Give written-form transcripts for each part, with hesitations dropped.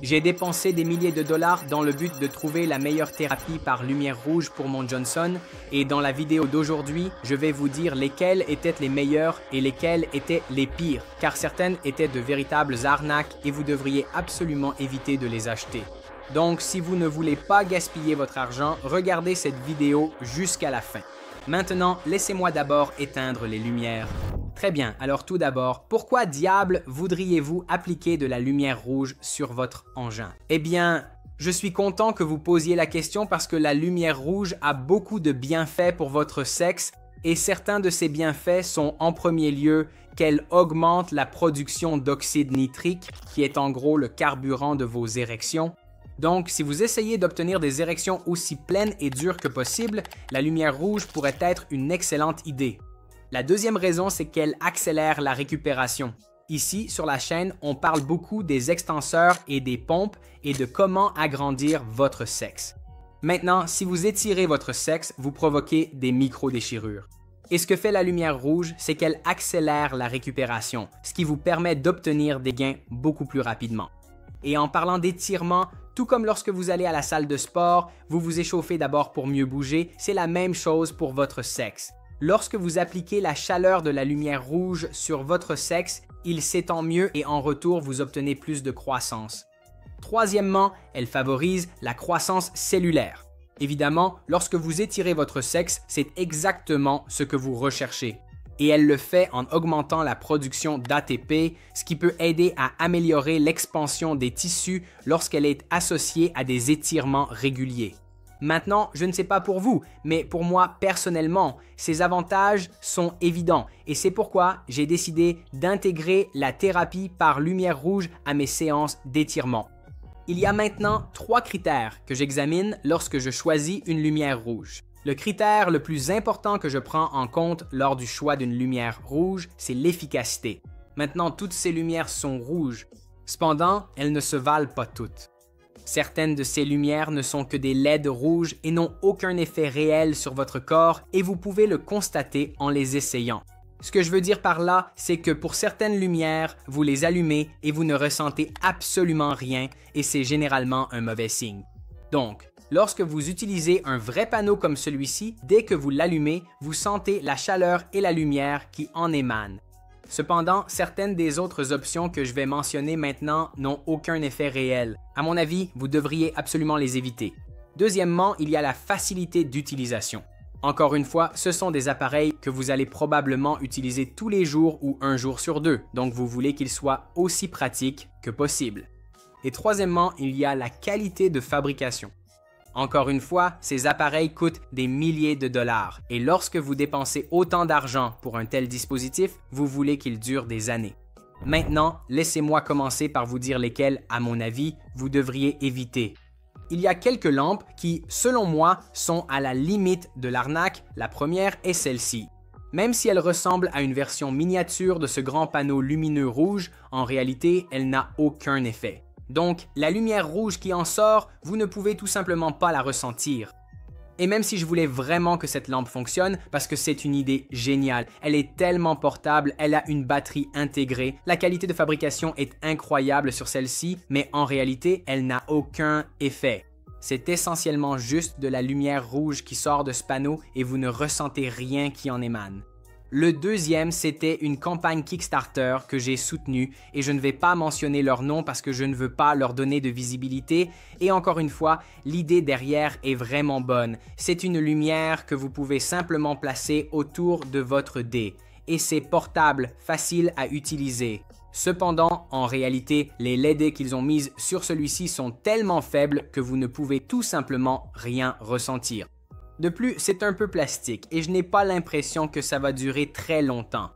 J'ai dépensé des milliers de dollars dans le but de trouver la meilleure thérapie par lumière rouge pour mon Johnson et dans la vidéo d'aujourd'hui, je vais vous dire lesquelles étaient les meilleures et lesquelles étaient les pires, car certaines étaient de véritables arnaques et vous devriez absolument éviter de les acheter. Donc, si vous ne voulez pas gaspiller votre argent, regardez cette vidéo jusqu'à la fin. Maintenant, laissez-moi d'abord éteindre les lumières. Très bien, alors tout d'abord, pourquoi diable voudriez-vous appliquer de la lumière rouge sur votre engin? Eh bien, je suis content que vous posiez la question parce que la lumière rouge a beaucoup de bienfaits pour votre sexe et certains de ces bienfaits sont en premier lieu qu'elle augmente la production d'oxyde nitrique, qui est en gros le carburant de vos érections. Donc, si vous essayez d'obtenir des érections aussi pleines et dures que possible, la lumière rouge pourrait être une excellente idée. La deuxième raison, c'est qu'elle accélère la récupération. Ici, sur la chaîne, on parle beaucoup des extenseurs et des pompes et de comment agrandir votre sexe. Maintenant, si vous étirez votre sexe, vous provoquez des micro-déchirures. Et ce que fait la lumière rouge, c'est qu'elle accélère la récupération, ce qui vous permet d'obtenir des gains beaucoup plus rapidement. Et en parlant d'étirement, tout comme lorsque vous allez à la salle de sport, vous vous échauffez d'abord pour mieux bouger, c'est la même chose pour votre sexe. Lorsque vous appliquez la chaleur de la lumière rouge sur votre sexe, il s'étend mieux et en retour, vous obtenez plus de croissance. Troisièmement, elle favorise la croissance cellulaire. Évidemment, lorsque vous étirez votre sexe, c'est exactement ce que vous recherchez. Et elle le fait en augmentant la production d'ATP, ce qui peut aider à améliorer l'expansion des tissus lorsqu'elle est associée à des étirements réguliers. Maintenant, je ne sais pas pour vous, mais pour moi personnellement, ces avantages sont évidents et c'est pourquoi j'ai décidé d'intégrer la thérapie par lumière rouge à mes séances d'étirement. Il y a maintenant 3 critères que j'examine lorsque je choisis une lumière rouge. Le critère le plus important que je prends en compte lors du choix d'une lumière rouge, c'est l'efficacité. Maintenant, toutes ces lumières sont rouges. Cependant, elles ne se valent pas toutes. Certaines de ces lumières ne sont que des LED rouges et n'ont aucun effet réel sur votre corps et vous pouvez le constater en les essayant. Ce que je veux dire par là, c'est que pour certaines lumières, vous les allumez et vous ne ressentez absolument rien et c'est généralement un mauvais signe. Donc, lorsque vous utilisez un vrai panneau comme celui-ci, dès que vous l'allumez, vous sentez la chaleur et la lumière qui en émanent. Cependant, certaines des autres options que je vais mentionner maintenant n'ont aucun effet réel. À mon avis, vous devriez absolument les éviter. Deuxièmement, il y a la facilité d'utilisation. Encore une fois, ce sont des appareils que vous allez probablement utiliser tous les jours ou un jour sur deux, donc vous voulez qu'ils soient aussi pratiques que possible. Et troisièmement, il y a la qualité de fabrication. Encore une fois, ces appareils coûtent des milliers de dollars et lorsque vous dépensez autant d'argent pour un tel dispositif, vous voulez qu'il dure des années. Maintenant, laissez-moi commencer par vous dire lesquelles, à mon avis, vous devriez éviter. Il y a quelques lampes qui, selon moi, sont à la limite de l'arnaque. La première est celle-ci. Même si elle ressemble à une version miniature de ce grand panneau lumineux rouge, en réalité, elle n'a aucun effet. Donc, la lumière rouge qui en sort, vous ne pouvez tout simplement pas la ressentir. Et même si je voulais vraiment que cette lampe fonctionne, parce que c'est une idée géniale, elle est tellement portable, elle a une batterie intégrée, la qualité de fabrication est incroyable sur celle-ci, mais en réalité, elle n'a aucun effet. C'est essentiellement juste de la lumière rouge qui sort de ce panneau et vous ne ressentez rien qui en émane. Le deuxième, c'était une campagne Kickstarter que j'ai soutenue et je ne vais pas mentionner leur nom parce que je ne veux pas leur donner de visibilité. Et encore une fois, l'idée derrière est vraiment bonne. C'est une lumière que vous pouvez simplement placer autour de votre dé. Et c'est portable, facile à utiliser. Cependant, en réalité, les LED qu'ils ont mises sur celui-ci sont tellement faibles que vous ne pouvez tout simplement rien ressentir. De plus, c'est un peu plastique et je n'ai pas l'impression que ça va durer très longtemps.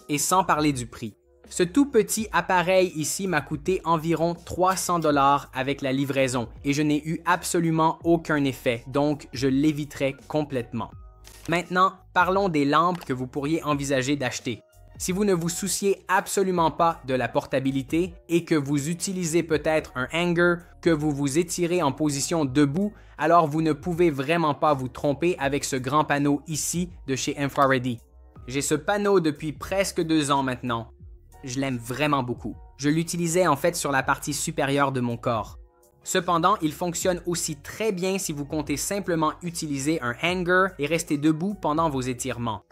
Et sans parler du prix. Ce tout petit appareil ici m'a coûté environ 300 $ avec la livraison et je n'ai eu absolument aucun effet, donc je l'éviterai complètement. Maintenant, parlons des lampes que vous pourriez envisager d'acheter. Si vous ne vous souciez absolument pas de la portabilité et que vous utilisez peut-être un hanger, que vous vous étirez en position debout, alors vous ne pouvez vraiment pas vous tromper avec ce grand panneau ici de chez Infraready. J'ai ce panneau depuis presque 2 ans maintenant. Je l'aime vraiment beaucoup. Je l'utilisais en fait sur la partie supérieure de mon corps. Cependant, il fonctionne aussi très bien si vous comptez simplement utiliser un hanger et rester debout pendant vos étirements.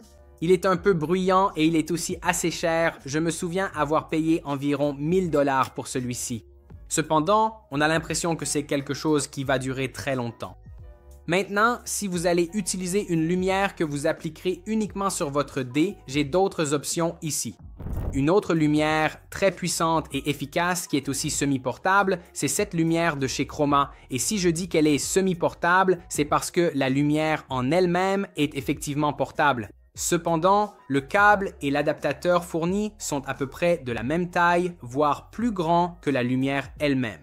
Il est un peu bruyant et il est aussi assez cher. Je me souviens avoir payé environ 1000 $ pour celui-ci. Cependant, on a l'impression que c'est quelque chose qui va durer très longtemps. Maintenant, si vous allez utiliser une lumière que vous appliquerez uniquement sur votre dé, j'ai d'autres options ici. Une autre lumière très puissante et efficace qui est aussi semi-portable, c'est cette lumière de chez Chroma. Et si je dis qu'elle est semi-portable, c'est parce que la lumière en elle-même est effectivement portable. Cependant, le câble et l'adaptateur fournis sont à peu près de la même taille, voire plus grands que la lumière elle-même.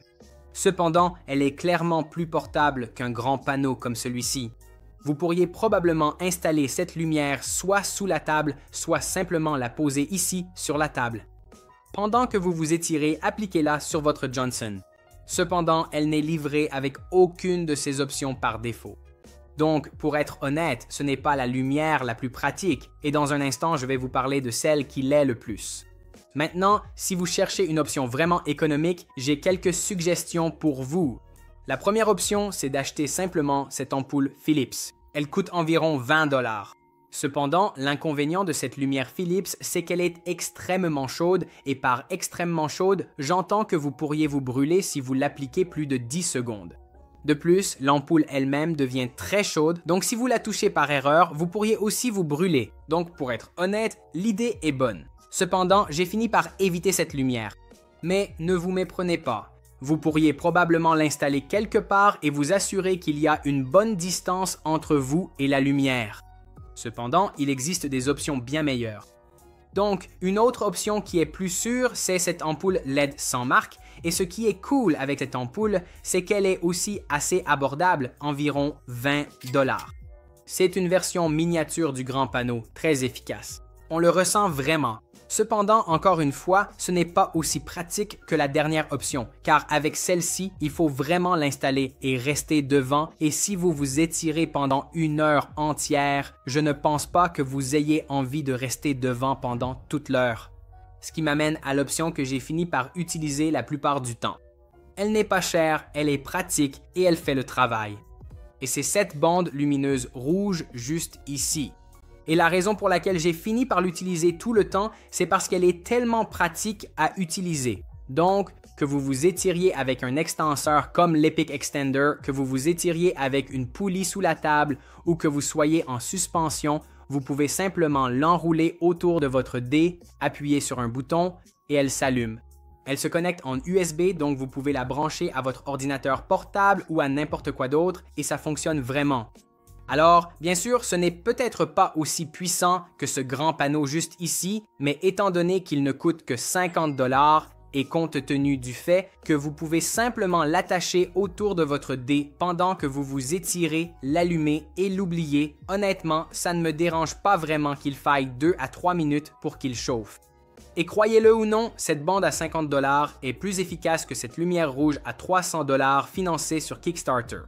Cependant, elle est clairement plus portable qu'un grand panneau comme celui-ci. Vous pourriez probablement installer cette lumière soit sous la table, soit simplement la poser ici sur la table. Pendant que vous vous étirez, appliquez-la sur votre Johnson. Cependant, elle n'est livrée avec aucune de ces options par défaut. Donc, pour être honnête, ce n'est pas la lumière la plus pratique, et dans un instant, je vais vous parler de celle qui l'est le plus. Maintenant, si vous cherchez une option vraiment économique, j'ai quelques suggestions pour vous. La première option, c'est d'acheter simplement cette ampoule Philips. Elle coûte environ 20 $. Cependant, l'inconvénient de cette lumière Philips, c'est qu'elle est extrêmement chaude et par extrêmement chaude, j'entends que vous pourriez vous brûler si vous l'appliquez plus de 10 secondes. De plus, l'ampoule elle-même devient très chaude, donc si vous la touchez par erreur, vous pourriez aussi vous brûler. Donc pour être honnête, l'idée est bonne. Cependant, j'ai fini par éviter cette lumière. Mais ne vous méprenez pas. Vous pourriez probablement l'installer quelque part et vous assurer qu'il y a une bonne distance entre vous et la lumière. Cependant, il existe des options bien meilleures. Donc, une autre option qui est plus sûre, c'est cette ampoule LED sans marque. Et ce qui est cool avec cette ampoule, c'est qu'elle est aussi assez abordable, environ 20 $. C'est une version miniature du grand panneau, très efficace. On le ressent vraiment. Cependant, encore une fois, ce n'est pas aussi pratique que la dernière option, car avec celle-ci, il faut vraiment l'installer et rester devant, et si vous vous étirez pendant 1 heure entière, je ne pense pas que vous ayez envie de rester devant pendant toute l'heure. Ce qui m'amène à l'option que j'ai fini par utiliser la plupart du temps. Elle n'est pas chère, elle est pratique et elle fait le travail. Et c'est cette bande lumineuse rouge juste ici. Et la raison pour laquelle j'ai fini par l'utiliser tout le temps, c'est parce qu'elle est tellement pratique à utiliser. Donc, que vous vous étiriez avec un extenseur comme l'Epic Extender, que vous vous étiriez avec une poulie sous la table ou que vous soyez en suspension, vous pouvez simplement l'enrouler autour de votre dé, appuyer sur un bouton et elle s'allume. Elle se connecte en USB, donc vous pouvez la brancher à votre ordinateur portable ou à n'importe quoi d'autre et ça fonctionne vraiment. Alors, bien sûr, ce n'est peut-être pas aussi puissant que ce grand panneau juste ici, mais étant donné qu'il ne coûte que 50 $ et compte tenu du fait que vous pouvez simplement l'attacher autour de votre dé pendant que vous vous étirez, l'allumer et l'oublier, honnêtement, ça ne me dérange pas vraiment qu'il faille 2 à 3 minutes pour qu'il chauffe. Et croyez-le ou non, cette bande à 50 $ est plus efficace que cette lumière rouge à 300 $ financée sur Kickstarter.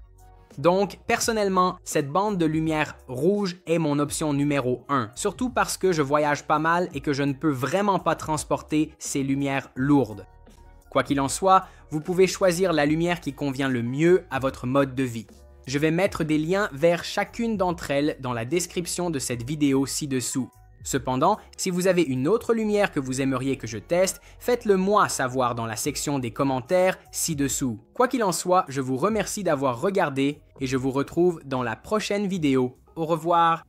Donc, personnellement, cette bande de lumière rouge est mon option numéro 1, surtout parce que je voyage pas mal et que je ne peux vraiment pas transporter ces lumières lourdes. Quoi qu'il en soit, vous pouvez choisir la lumière qui convient le mieux à votre mode de vie. Je vais mettre des liens vers chacune d'entre elles dans la description de cette vidéo ci-dessous. Cependant, si vous avez une autre lumière que vous aimeriez que je teste, faites-le moi savoir dans la section des commentaires ci-dessous. Quoi qu'il en soit, je vous remercie d'avoir regardé et je vous retrouve dans la prochaine vidéo. Au revoir!